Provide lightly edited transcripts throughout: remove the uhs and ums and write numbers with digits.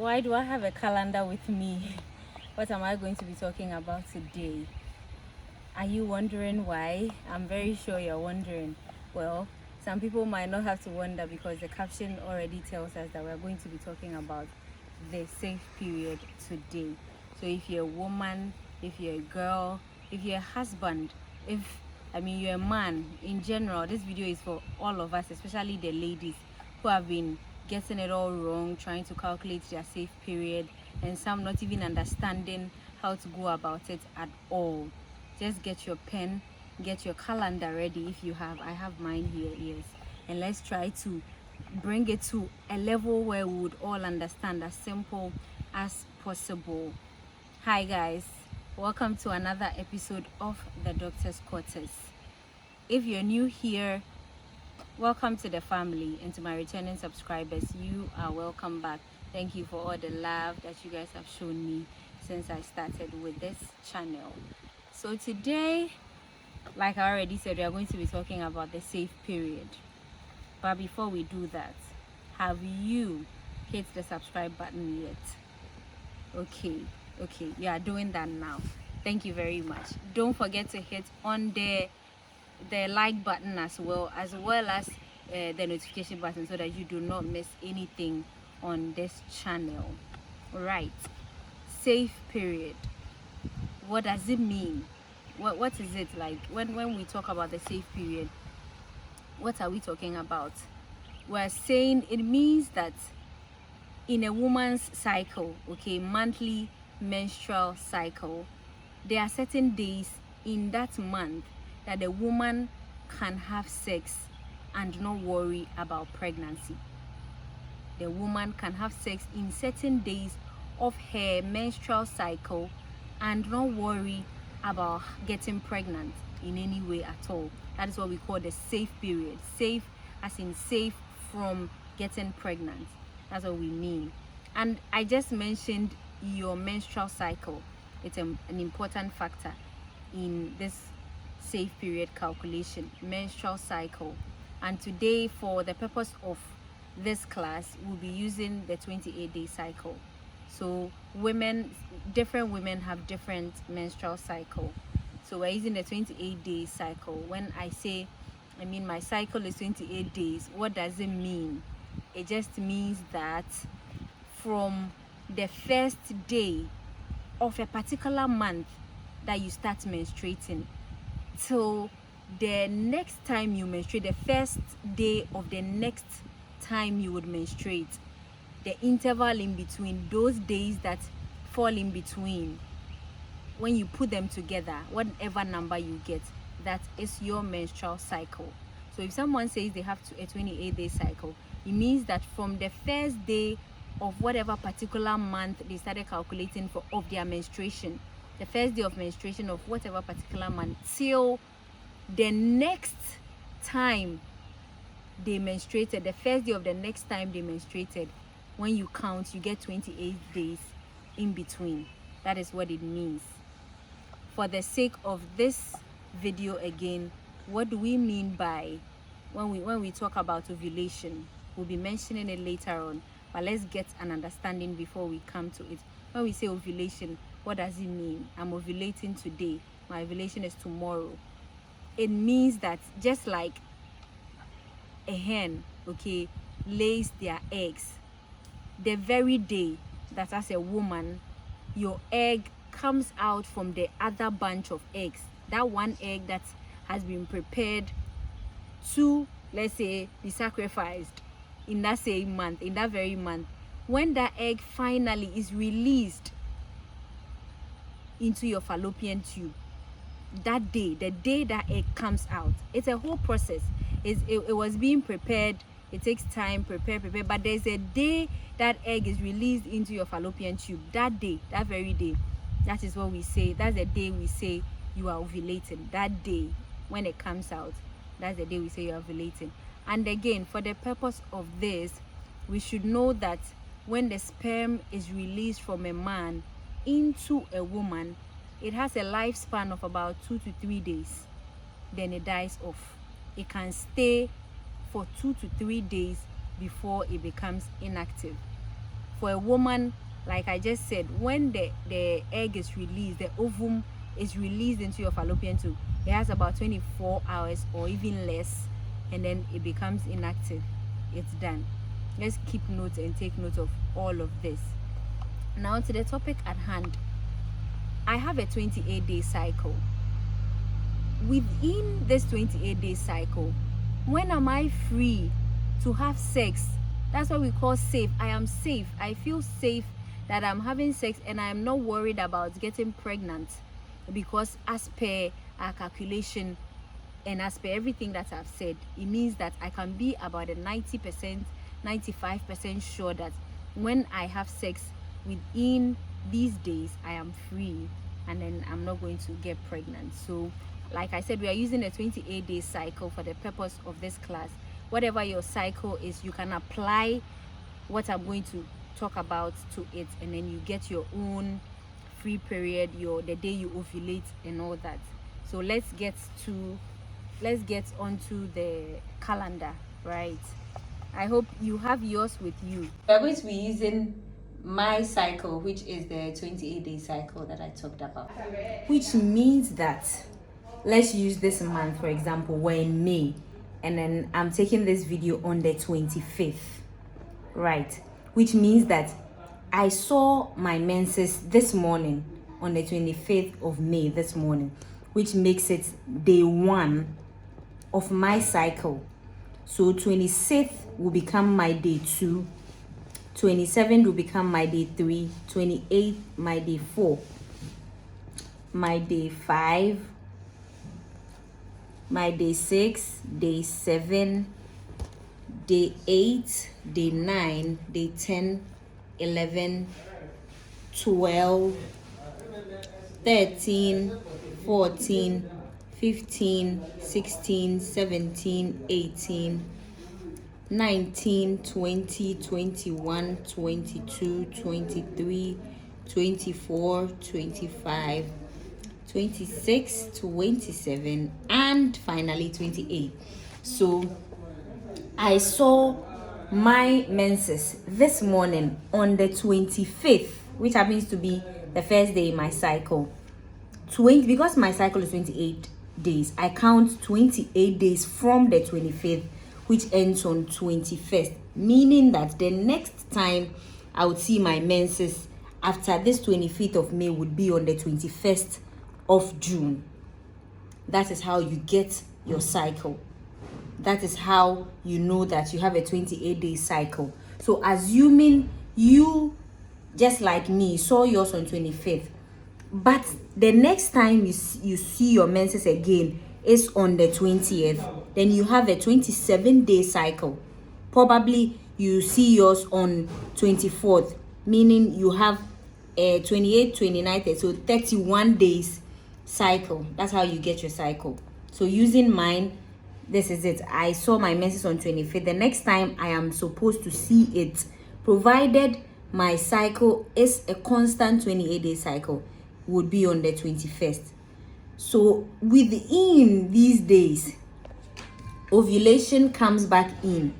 Why do I have a calendar with me? What am I going to be talking about today? Are you wondering why? I'm very sure you're wondering. Well, some people might not have to wonder because the caption already tells us that we're going to be talking about the safe period today. So if you're a woman, if you're a girl, if you're a husband, you're a man, in general, this video is for all of us, especially the ladies who have been getting it all wrong, trying to calculate their safe period, and some not even understanding how to go about it at all. Just get your pen, get your calendar ready if you have. I have mine here, yes. And let's try to bring it to a level where we would all understand as simple as possible. Hi guys, welcome to another episode of the Doctor's Quarters. If you're new here, welcome to the family, and to my returning subscribers, you are welcome back. Thank you for all the love that you guys have shown me since I started with this channel. So today, like I already said, we are going to be talking about the safe period. But before we do that, have you hit the subscribe button yet? Okay, you are doing that now. Thank you very much. Don't forget to hit on the like button as well as the notification button so that you do not miss anything on this channel. Right, safe period. What does it mean? What is it like when we talk about the safe period? What are we talking about? We're saying it means that in a woman's cycle, okay, monthly menstrual cycle, there are certain days in that month that the woman can have sex and not worry about pregnancy. The woman can have sex in certain days of her menstrual cycle and not worry about getting pregnant in any way at all. That is what we call the safe period. Safe as in safe from getting pregnant. That's what we mean. And I just mentioned your menstrual cycle. It's an important factor in this safe period calculation, menstrual cycle. And today, for the purpose of this class, we'll be using the 28-day cycle. So different women have different menstrual cycle. So we're using the 28-day cycle. When I mean my cycle is 28 days, what does it mean? It just means that from the first day of a particular month that you start menstruating till the next time you menstruate, the first day of the next time you would menstruate, the interval in between, those days that fall in between, when you put them together, whatever number you get, that is your menstrual cycle. So if someone says they have a 28-day cycle, it means that from the first day of whatever particular month they started calculating of their menstruation, the first day of menstruation of whatever particular month, till the next time they menstruated, the first day of the next time they menstruated, when you count, you get 28 days in between. That is what it means. For the sake of this video again, what do we mean by when we talk about ovulation? We'll be mentioning it later on, but let's get an understanding before we come to it. When we say ovulation, what does it mean? I'm ovulating today, my ovulation is tomorrow. It means that just like a hen, okay, lays their eggs, the very day that as a woman your egg comes out from the other bunch of eggs, that one egg that has been prepared to, let's say, be sacrificed in that same month, in that very month, when that egg finally is released into your fallopian tube, that day, the day that egg comes out, it's a whole process. It was being prepared. It takes time, prepare, but there's a day that egg is released into your fallopian tube. That day, that very day, that is what we say. That's the day we say you are ovulating. That day when it comes out, that's the day we say you are ovulating. And again, for the purpose of this, we should know that when the sperm is released from a man into a woman, it has a lifespan of about 2 to 3 days. Then it dies off. It can stay for 2 to 3 days before it becomes inactive. for a woman, like I just said, when the egg is released, the ovum is released into your fallopian tube, it has about 24 hours or even less, and then it becomes inactive. It's done. Let's keep notes and take note of all of this. Now to the topic at hand. I have a 28-day cycle. Within this 28-day cycle, when am I free to have sex? That's what we call safe. I am safe. I feel safe that I'm having sex and I'm not worried about getting pregnant, because as per our calculation and as per everything that I've said, it means that I can be about a 90%, 95% sure that when I have sex within these days, I am free and then I'm not going to get pregnant. So like I said, we are using a 28-day cycle for the purpose of this class. Whatever your cycle is, you can apply what I'm going to talk about to it, and then you get your own free period, the day you ovulate and all that. So let's get onto the calendar, right? I hope you have yours with you. We're going to be using my cycle, which is the 28-day cycle that I talked about, which means that, let's use this month for example, we're in May, and then I'm taking this video on the 25th, right? Which means that I saw my menses this morning on the 25th of May this morning, which makes it day 1 of my cycle. So 26th will become my day 2, 27th will become my day 3, 28th my day 4, my day 5, my day 6, day 7, day 8, day 9, day 10, 11, 12, 13, 14, 15, 16, 17, 18, 19, 20, 21, 22, 23, 24, 25, 26, 27, and finally 28. So I saw my menses this morning on the 25th, which happens to be the first day in my cycle. Because my cycle is 28 days, I count 28 days from the 25th, which ends on 21st, meaning that the next time I would see my menses after this 25th of May would be on the 21st of June. That is how you get your cycle. That is how you know that you have a 28-day cycle. So assuming you, just like me, saw yours on 25th, but the next time you see your menses again is on the 20th, then you have a 27-day cycle. Probably you see yours on 24th, meaning you have a 28, 29, 30, so 31 days cycle. That's how you get your cycle. So using mine, this is it. I saw my menses on 25th. The next time I am supposed to see it, provided my cycle is a constant 28-day cycle, would be on the 21st. So within these days, ovulation comes back in.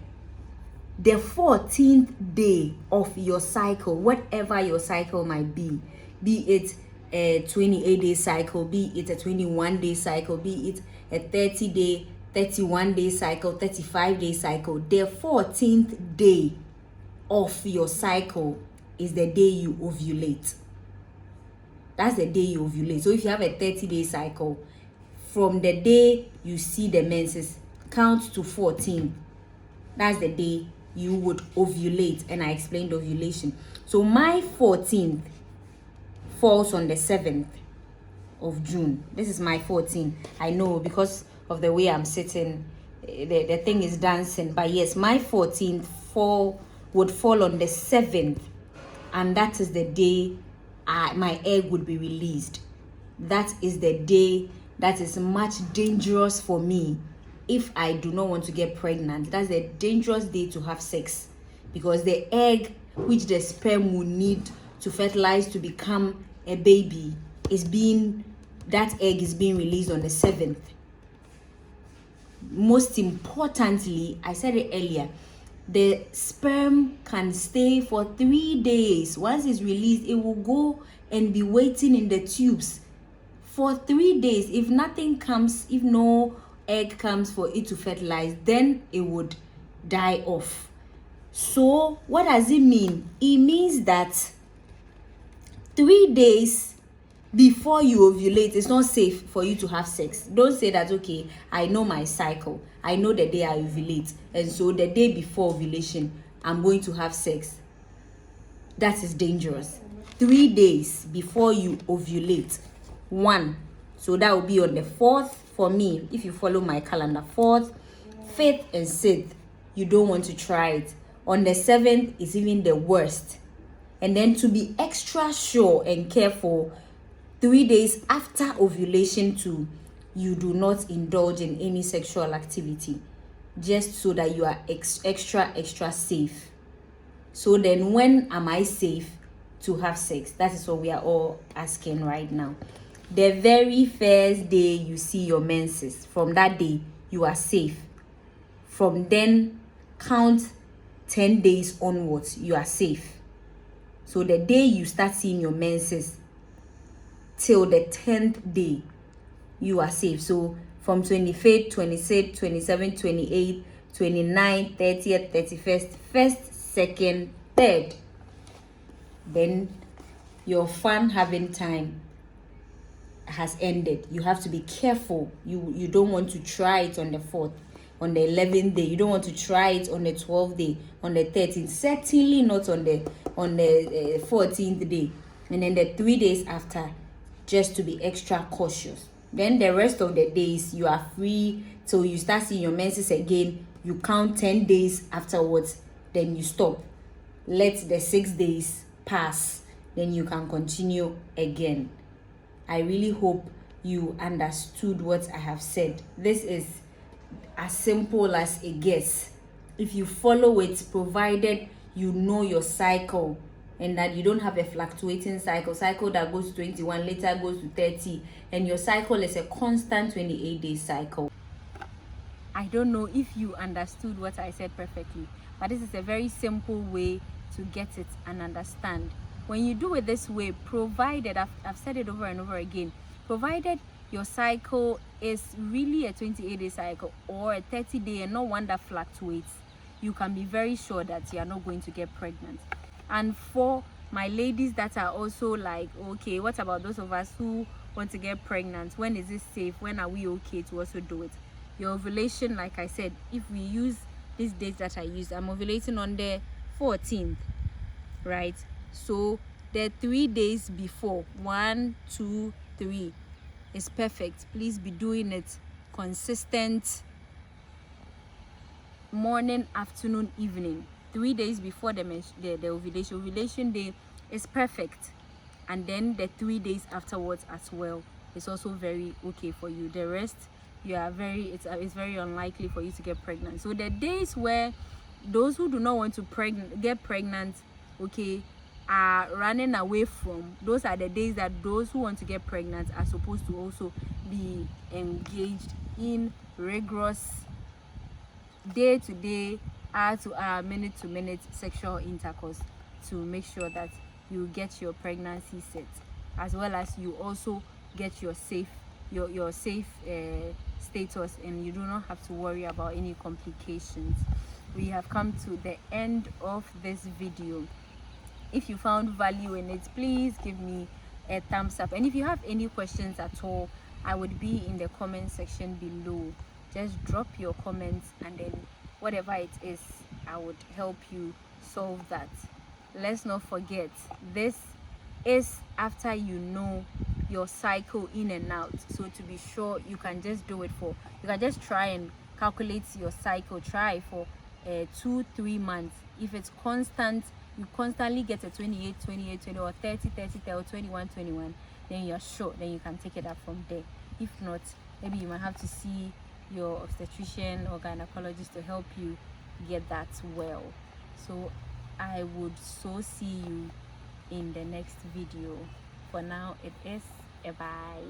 The 14th day of your cycle, whatever your cycle might be it a 28-day cycle, be it a 21-day cycle, be it a 30-day, 31-day cycle, 35-day cycle, the 14th day of your cycle is the day you ovulate. That's the day you ovulate. So if you have a 30-day cycle, from the day you see the menses, count to 14. That's the day you would ovulate, and I explained ovulation. So my 14th falls on the 7th of June. This is my 14th. I know because of the way I'm sitting, the thing is dancing. But yes, my 14th would fall on the 7th, and that is the day my egg would be released. That is the day that is much dangerous for me if I do not want to get pregnant. That's a dangerous day to have sex, because the egg which the sperm will need to fertilize to become a baby that egg is being released on the 7th. Most importantly, I said it earlier, the sperm can stay for 3 days. Once it's released, it will go and be waiting in the tubes for 3 days. If nothing comes, if no egg comes for it to fertilize, then it would die off. So what does it mean? It means that 3 days before you ovulate, it's not safe for you to have sex. Don't say that, okay, I know my cycle, I know the day I ovulate, and so the day before ovulation I'm going to have sex. That is dangerous. 3 days before you ovulate, one, so that will be on the 4th for me. If you follow my calendar, 4th, 5th and 6th, you don't want to try it. On the 7th is even the worst. And then to be extra sure and careful, 3 days after ovulation too, you do not indulge in any sexual activity, just so that you are extra safe. So then when am I safe to have sex? That is what we are all asking right now. The very first day you see your menses, from that day you are safe. From then count 10 days onwards, you are safe. So the day you start seeing your menses till the 10th day, you are safe. So from 25th, 26th, 27th, 28th, 29th, 30th, 31st, 1st, 2nd, 3rd, then your fun having time has ended. You have to be careful. You don't want to try it on the 4th, on the 11th day. You don't want to try it on the 12th day, on the 13th. Certainly not on the 14th day. And then the 3 days after, just to be extra cautious. Then the rest of the days you are free till you start seeing your menses again. You count 10 days afterwards, then you stop. Let the 6 days pass, then you can continue again. I really hope you understood what I have said. This is as simple as a guess. If you follow it, provided you know your cycle and that you don't have a fluctuating cycle that goes to 21, later goes to 30, and your cycle is a constant 28-day cycle. I don't know if you understood what I said perfectly, but this is a very simple way to get it and understand. When you do it this way, provided, I've said it over and over again, provided your cycle is really a 28-day cycle or a 30-day and not one that fluctuates, you can be very sure that you are not going to get pregnant. And for my ladies that are also like, okay, what about those of us who want to get pregnant? When is it safe? When are we okay to also do it? Your ovulation, like I said, if we use these dates that I use, I'm ovulating on the 14th, right? So the 3 days before, 1, 2, 3 is perfect. Please be doing it consistent, morning, afternoon, evening. 3 days before the ovulation day is perfect, and then the 3 days afterwards as well is also very okay for you. The rest, you are it's very unlikely for you to get pregnant. So the days where those who do not want to get pregnant, okay, are running away from, those are the days that those who want to get pregnant are supposed to also be engaged in rigorous day-to-day, hour-to-hour, minute-to-minute sexual intercourse to make sure that you get your pregnancy set, as well as you also get your safe status, and you do not have to worry about any complications. We have come to the end of this video. If you found value in it, please give me a thumbs up, and if you have any questions at all, I would be in the comment section below. Just drop your comments, and then whatever it is, I would help you solve that. Let's not forget, this is after you know your cycle in and out. So to be sure, you can just do it for, you can just try and calculate your cycle, try for 2-3 months. If it's constant, you constantly get a 28 or 30 or 21, then you're sure, then you can take it up from there. If not, maybe you might have to see your obstetrician or gynecologist to help you get that well. So I would see you in the next video. For now, it is a bye.